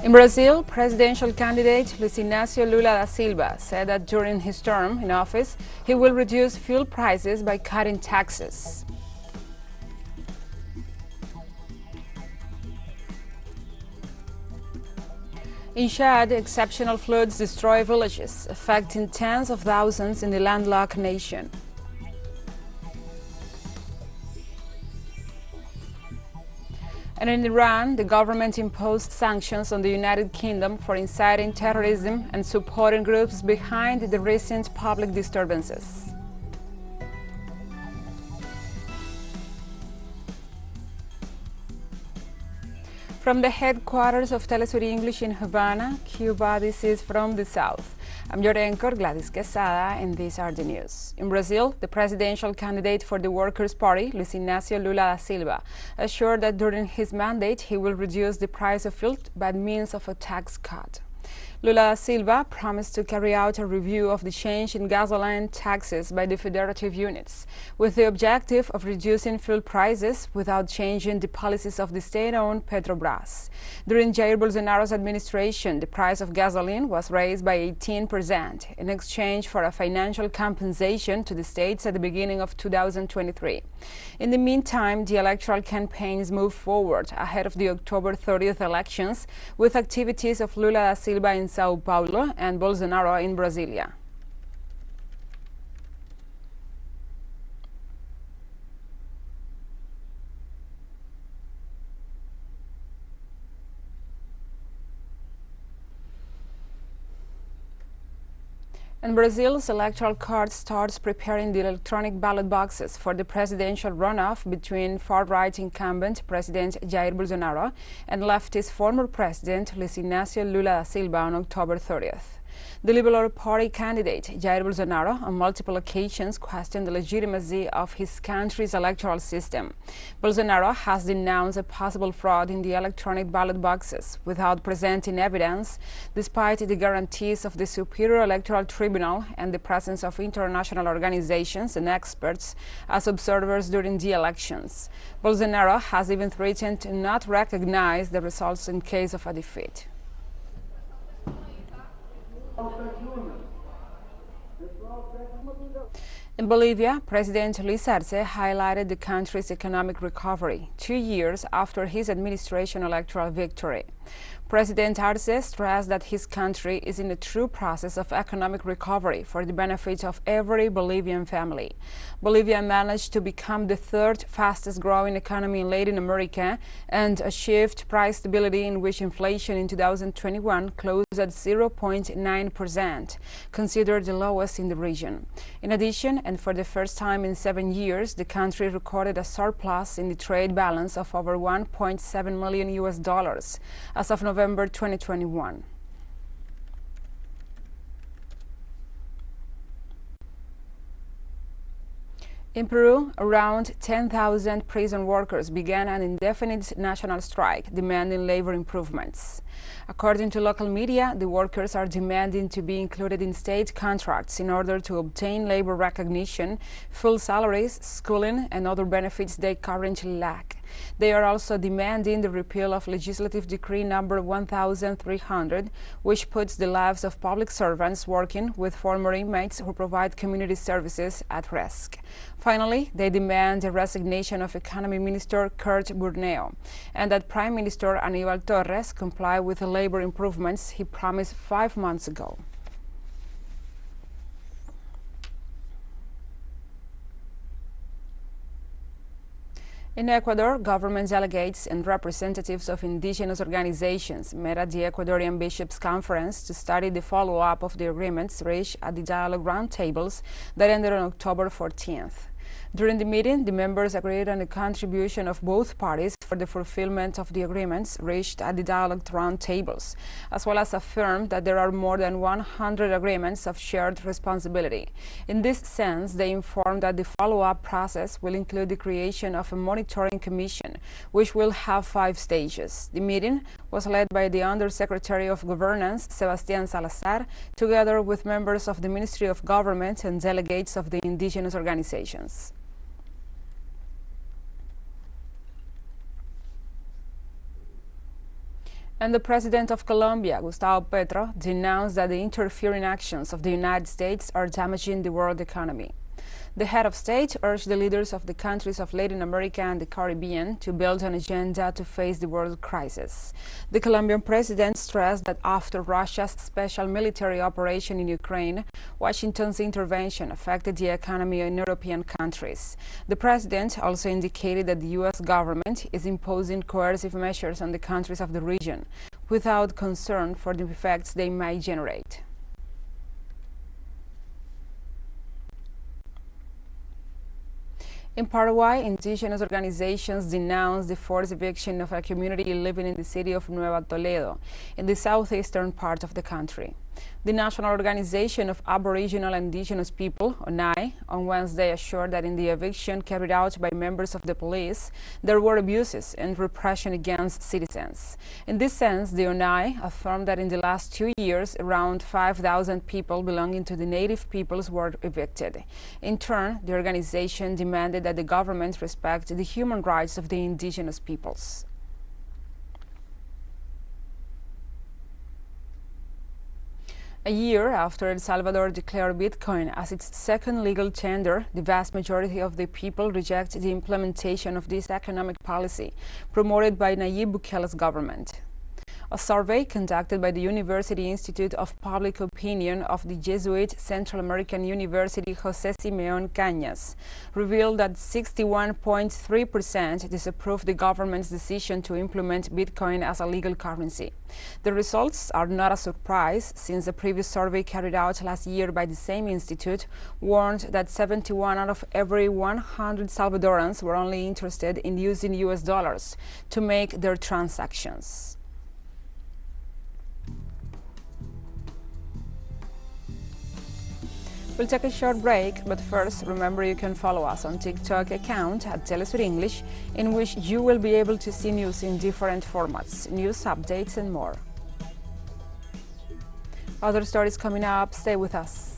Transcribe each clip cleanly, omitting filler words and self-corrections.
In Brazil, presidential candidate Luis Inácio Lula da Silva said that during his term in office, he will reduce fuel prices by cutting taxes. In Chad, exceptional floods destroy villages, affecting tens of thousands in the landlocked nation. And in Iran, the government imposed sanctions on the United Kingdom for inciting terrorism and supporting groups behind the recent public disturbances. From the headquarters of TeleSUR English in Havana, Cuba, this is From the South. I'm your anchor, Gladys Quesada, and these are the news. In Brazil, the presidential candidate for the Workers' Party, Luis Inácio Lula da Silva, assured that during his mandate he will reduce the price of fuel by means of a tax cut. Lula da Silva promised to carry out a review of the change in gasoline taxes by the federative units, with the objective of reducing fuel prices without changing the policies of the state-owned Petrobras. During Jair Bolsonaro's administration, the price of gasoline was raised by 18% in exchange for a financial compensation to the states at the beginning of 2023. In the meantime, the electoral campaigns moved forward ahead of the October 30th elections, with activities of Lula da Silva in Sao Paulo and Bolsonaro in Brasilia. And Brazil's electoral court starts preparing the electronic ballot boxes for the presidential runoff between far-right incumbent President Jair Bolsonaro and leftist former President Luis Inácio Lula da Silva on October 30th. The Liberal Party candidate, Jair Bolsonaro, on multiple occasions questioned the legitimacy of his country's electoral system. Bolsonaro has denounced a possible fraud in the electronic ballot boxes without presenting evidence, despite the guarantees of the Superior Electoral Tribunal and the presence of international organizations and experts as observers during the elections. Bolsonaro has even threatened to not recognize the results in case of a defeat. In Bolivia, President Luis Arce highlighted the country's economic recovery 2 years after his administration electoral victory. President Arce stressed that his country is in a true process of economic recovery for the benefit of every Bolivian family. Bolivia managed to become the third fastest-growing economy in Latin America and achieved price stability, in which inflation in 2021 closed at 0.9%, considered the lowest in the region. In addition, and for the first time in 7 years, the country recorded a surplus in the trade balance of over $1.7 million as of November 2021. In Peru, around 10,000 prison workers began an indefinite national strike demanding labor improvements. According to local media, the workers are demanding to be included in state contracts in order to obtain labor recognition, full salaries, schooling, and other benefits they currently lack. They are also demanding the repeal of Legislative Decree number 1300, which puts the lives of public servants working with former inmates who provide community services at risk. Finally, they demand the resignation of Economy Minister Kurt Burneo and that Prime Minister Aníbal Torres comply with the labor improvements he promised 5 months ago. In Ecuador, government delegates and representatives of indigenous organizations met at the Ecuadorian Bishops Conference to study the follow-up of the agreements reached at the dialogue roundtables that ended on October 14th. During the meeting, the members agreed on the contribution of both parties for the fulfillment of the agreements reached at the dialogue roundtables, as well as affirmed that there are more than 100 agreements of shared responsibility. In this sense, they informed that the follow-up process will include the creation of a monitoring commission, which will have 5 stages. The meeting was led by the Undersecretary of Governance, Sebastián Salazar, together with members of the Ministry of Government and delegates of the indigenous organizations. And the President of Colombia, Gustavo Pedro, denounced that the interfering actions of the United States are damaging the world economy. The head of state urged the leaders of the countries of Latin America and the Caribbean to build an agenda to face the world crisis. The Colombian president stressed that after Russia's special military operation in Ukraine, Washington's intervention affected the economy in European countries. The president also indicated that the U.S. government is imposing coercive measures on the countries of the region without concern for the effects they might generate. In Paraguay, indigenous organizations denounced the forced eviction of a community living in the city of Nueva Toledo, in the southeastern part of the country. The National Organization of Aboriginal and Indigenous People, ONAI, on Wednesday assured that in the eviction carried out by members of the police, there were abuses and repression against citizens. In this sense, the ONAI affirmed that in the last 2 years, around 5,000 people belonging to the native peoples were evicted. In turn, the organization demanded that the government respect the human rights of the indigenous peoples. A year after El Salvador declared Bitcoin as its second legal tender, the vast majority of the people reject the implementation of this economic policy promoted by Nayib Bukele's government. A survey conducted by the University Institute of Public Opinion of the Jesuit Central American University José Simeón Cañas revealed that 61.3% disapproved the government's decision to implement Bitcoin as a legal currency. The results are not a surprise, since a previous survey carried out last year by the same institute warned that 71 out of every 100 Salvadorans were only interested in using US dollars to make their transactions. We'll take a short break, but first, remember you can follow us on TikTok account at TeleSUR English, in which you will be able to see news in different formats, news updates and more. Other stories coming up, stay with us.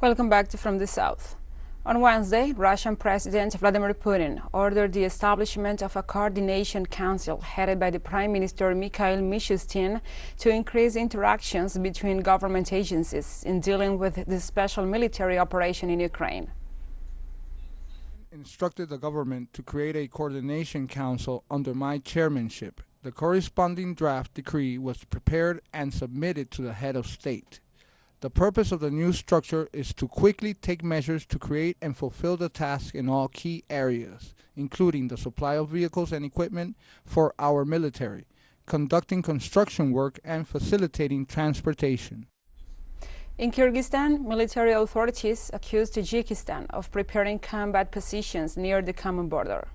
Welcome back to From the South. On Wednesday, Russian President Vladimir Putin ordered the establishment of a coordination council headed by the Prime Minister Mikhail Mishustin to increase interactions between government agencies in dealing with the special military operation in Ukraine. Instructed the government to create a coordination council under my chairmanship. The corresponding draft decree was prepared and submitted to the head of state. The purpose of the new structure is to quickly take measures to create and fulfill the task in all key areas, including the supply of vehicles and equipment for our military, conducting construction work, and facilitating transportation. In Kyrgyzstan, military authorities accused Tajikistan of preparing combat positions near the common border.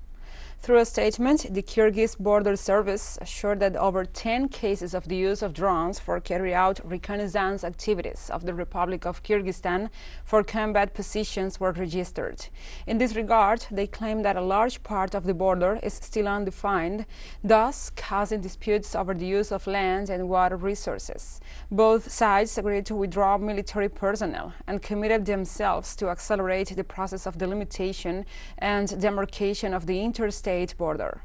Through a statement, the Kyrgyz Border Service assured that over 10 cases of the use of drones for carry out reconnaissance activities of the Republic of Kyrgyzstan for combat positions were registered. In this regard, they claim that a large part of the border is still undefined, thus causing disputes over the use of land and water resources. Both sides agreed to withdraw military personnel and committed themselves to accelerate the process of delimitation and demarcation of the interstate border.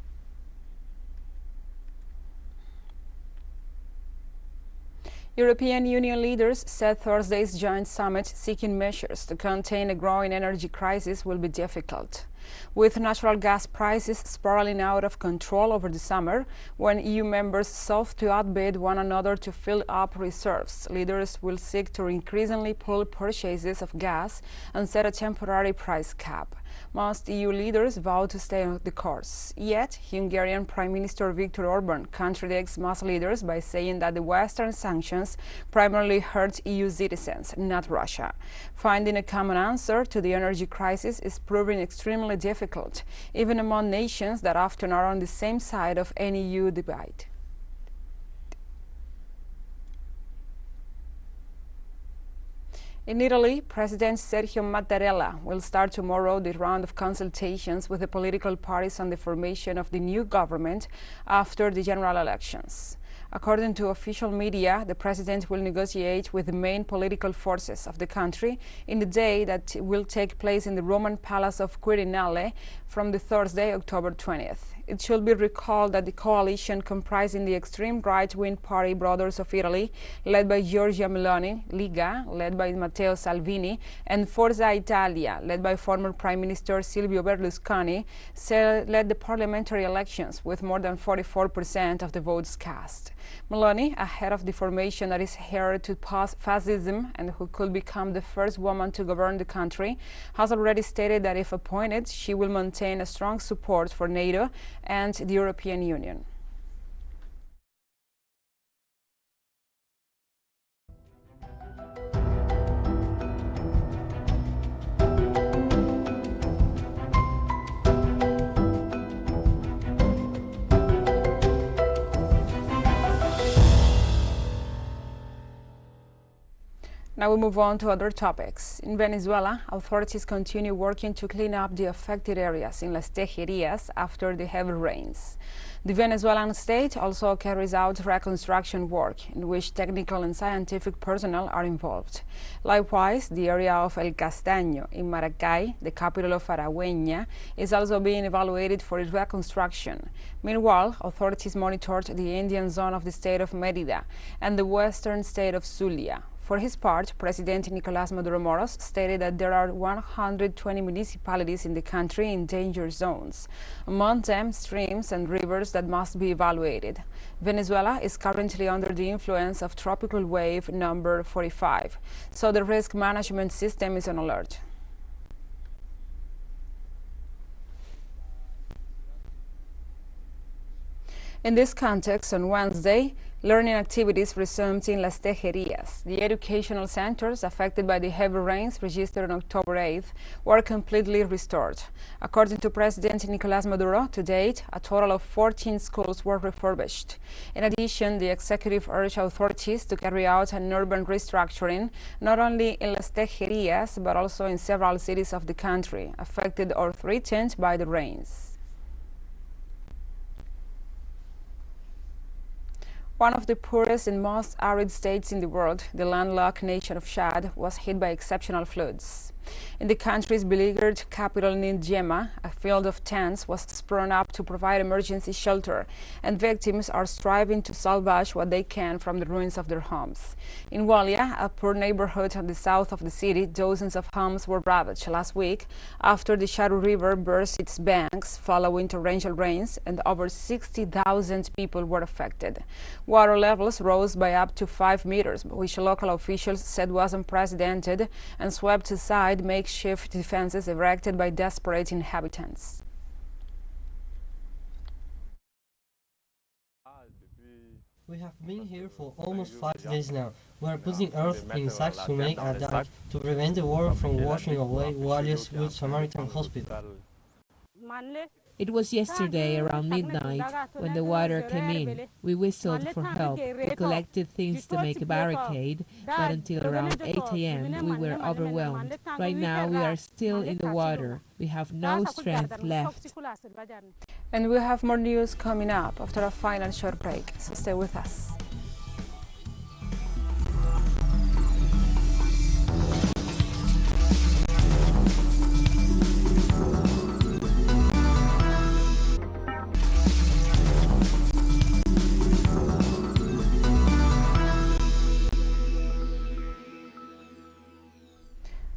European Union leaders said Thursday's joint summit seeking measures to contain a growing energy crisis will be difficult. With natural gas prices spiraling out of control over the summer, when EU members sought to outbid one another to fill up reserves, leaders will seek to increasingly pull purchases of gas and set a temporary price cap. Most EU leaders vow to stay on the course. Yet, Hungarian Prime Minister Viktor Orban contradicts most leaders by saying that the Western sanctions primarily hurt EU citizens, not Russia. Finding a common answer to the energy crisis is proving extremely difficult, even among nations that often are on the same side of any EU debate. In Italy, President Sergio Mattarella will start tomorrow the round of consultations with the political parties on the formation of the new government after the general elections. According to official media, the president will negotiate with the main political forces of the country in the day that will take place in the Roman Palace of Quirinale from the Thursday, October 20th. It should be recalled that the coalition comprising the extreme right-wing party Brothers of Italy, led by Giorgia Meloni, Liga, led by Matteo Salvini, and Forza Italia, led by former Prime Minister Silvio Berlusconi, led the parliamentary elections with more than 44% of the votes cast. Meloni, ahead of the formation that is heir to fascism and who could become the first woman to govern the country, has already stated that if appointed, she will maintain a strong support for NATO and the European Union. Now we move on to other topics. In Venezuela, authorities continue working to clean up the affected areas in Las Tejerias after the heavy rains. The Venezuelan state also carries out reconstruction work in which technical and scientific personnel are involved. Likewise, the area of El Castaño in Maracay, the capital of Aragüeña, is also being evaluated for its reconstruction. Meanwhile, authorities monitored the Indian zone of the state of Mérida and the western state of Zulia. For his part, President Nicolás Maduro Moros stated that there are 120 municipalities in the country in danger zones, among them streams and rivers that must be evaluated. Venezuela is currently under the influence of tropical wave number 45, so the risk management system is on alert. In this context, on Wednesday, learning activities resumed in Las Tejerias. The educational centers affected by the heavy rains registered on October 8th were completely restored. According to President Nicolás Maduro, to date, a total of 14 schools were refurbished. In addition, the executive urged authorities to carry out an urban restructuring, not only in Las Tejerias, but also in several cities of the country, affected or threatened by the rains. One of the poorest and most arid states in the world, the landlocked nation of Chad, was hit by exceptional floods. In the country's beleaguered capital N'Djamena, a field of tents was sprung up to provide emergency shelter, and victims are striving to salvage what they can from the ruins of their homes. In Walia, a poor neighborhood on the south of the city, dozens of homes were ravaged last week after the Shadow River burst its banks following torrential rains, and over 60,000 people were affected. Water levels rose by up to 5 meters, which local officials said was unprecedented, and swept aside makeshift defenses erected by desperate inhabitants. We have been here for almost 5 days now. We are putting earth in sacks to make a dike to prevent the water from washing away Walia's Good Samaritan Hospital. It was yesterday around midnight when the water came in. We whistled for help. We collected things to make a barricade, but until around 8 a.m. we were overwhelmed. Right now we are still in the water. We have no strength left. And we have more news coming up after a final short break, so stay with us.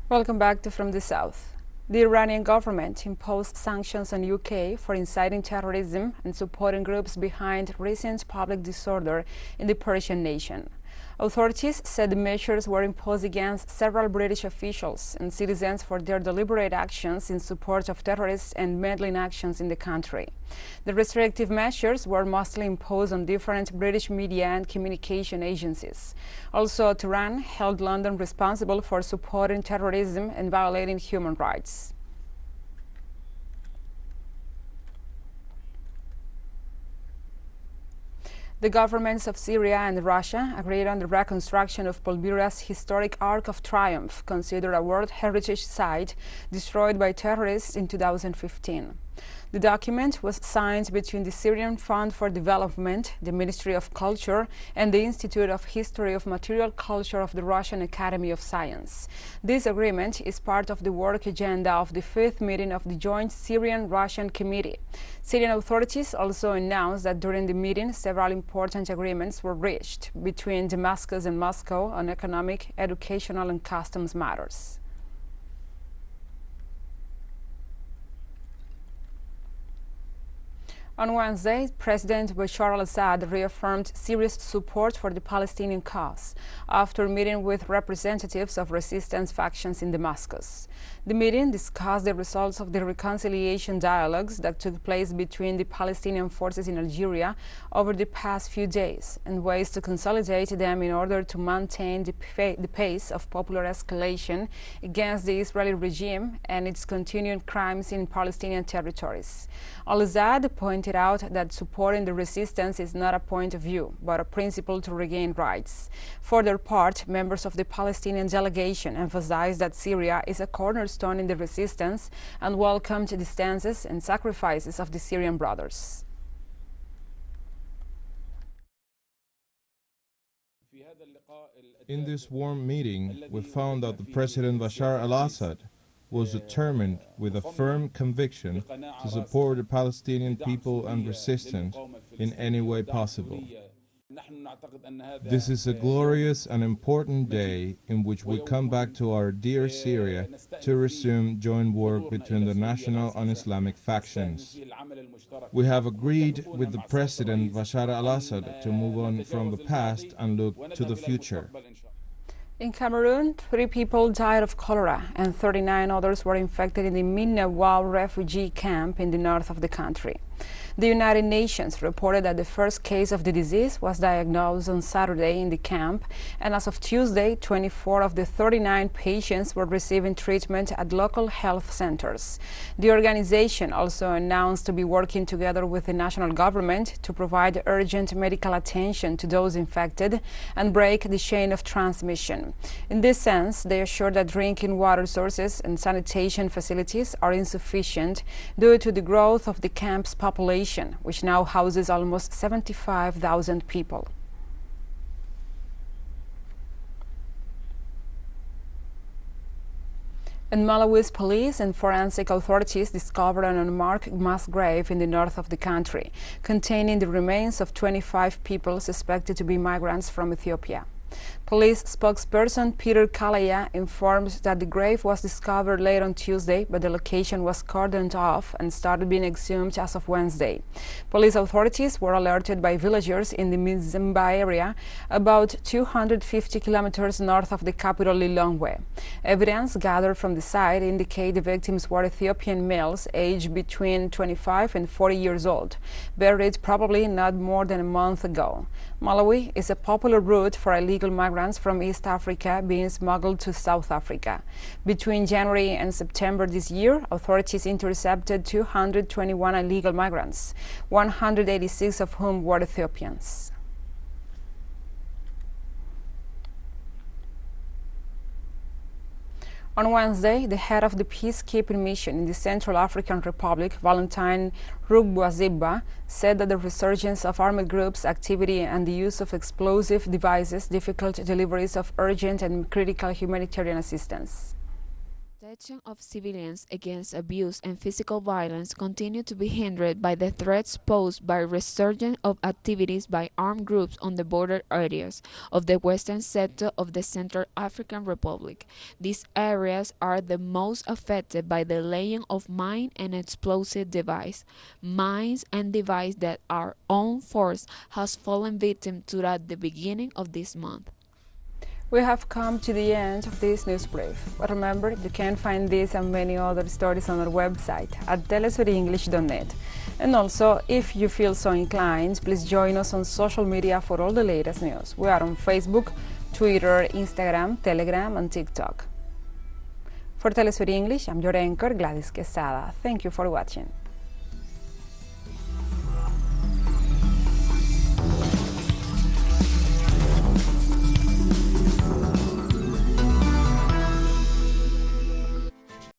Welcome back to From the South. The Iranian government imposed sanctions on UK for inciting terrorism and supporting groups behind recent public disorder in the Persian nation. Authorities said the measures were imposed against several British officials and citizens for their deliberate actions in support of terrorists and meddling actions in the country. The restrictive measures were mostly imposed on different British media and communication agencies. Also, Tehran held London responsible for supporting terrorism and violating human rights. The governments of Syria and Russia agreed on the reconstruction of Bolivia's historic Arc of Triumph, considered a World Heritage Site destroyed by terrorists in 2015. The document was signed between the Syrian Fund for Development, the Ministry of Culture, and the Institute of History of Material Culture of the Russian Academy of Science. This agreement is part of the work agenda of the 5th meeting of the Joint Syrian-Russian Committee. Syrian authorities also announced that during the meeting, several important agreements were reached between Damascus and Moscow on economic, educational, and customs matters. On Wednesday, President Bashar al-Assad reaffirmed serious support for the Palestinian cause after meeting with representatives of resistance factions in Damascus. The meeting discussed the results of the reconciliation dialogues that took place between the Palestinian forces in Algeria over the past few days and ways to consolidate them in order to maintain the pace of popular escalation against the Israeli regime and its continuing crimes in Palestinian territories. Al-Assad pointed out that supporting the resistance is not a point of view, but a principle to regain rights. For their part, members of the Palestinian delegation emphasized that Syria is a cornerstone in the resistance and welcomed the stances and sacrifices of the Syrian brothers. In this warm meeting, we found that the President Bashar al-Assad was determined with a firm conviction to support the Palestinian people and resistance in any way possible. This is a glorious and important day in which we come back to our dear Syria to resume joint work between the national and Islamic factions. We have agreed with the President Bashar al-Assad to move on from the past and look to the future. In Cameroon, 3 people died of cholera and 39 others were infected in the Minna-Wau refugee camp in the north of the country. The United Nations reported that the first case of the disease was diagnosed on Saturday in the camp, and as of Tuesday, 24 of the 39 patients were receiving treatment at local health centers. The organization also announced to be working together with the national government to provide urgent medical attention to those infected and break the chain of transmission. In this sense, they assured that drinking water sources and sanitation facilities are insufficient due to the growth of the camp's population, which now houses almost 75,000 people. And Malawi's police and forensic authorities discovered an unmarked mass grave in the north of the country, containing the remains of 25 people suspected to be migrants from Ethiopia. Police spokesperson Peter Kalaya informed that the grave was discovered late on Tuesday, but the location was cordoned off and started being exhumed as of Wednesday. Police authorities were alerted by villagers in the Mzimba area, about 250 kilometers north of the capital Lilongwe. Evidence gathered from the site indicate the victims were Ethiopian males aged between 25 and 40 years old, buried probably not more than a month ago. Malawi is a popular route for illegal migrants from East Africa being smuggled to South Africa. Between January and September this year, authorities intercepted 221 illegal migrants, 186 of whom were Ethiopians. On Wednesday, the head of the peacekeeping mission in the Central African Republic, Valentine Rugwaziba, said that the resurgence of armed groups' activity and the use of explosive devices difficult deliveries of urgent and critical humanitarian assistance. Protection of civilians against abuse and physical violence continue to be hindered by the threats posed by resurgence of activities by armed groups on the border areas of the western sector of the Central African Republic. These areas are the most affected by the laying of mine and explosive device. Mines and devices that our own force has fallen victim to at the beginning of this month. We have come to the end of this news brief, but remember, you can find this and many other stories on our website at telesurenglish.net. And also, if you feel so inclined, please join us on social media for all the latest news. We are on Facebook, Twitter, Instagram, Telegram, and TikTok. For TeleSUR English, I'm your anchor, Gladys Quesada. Thank you for watching.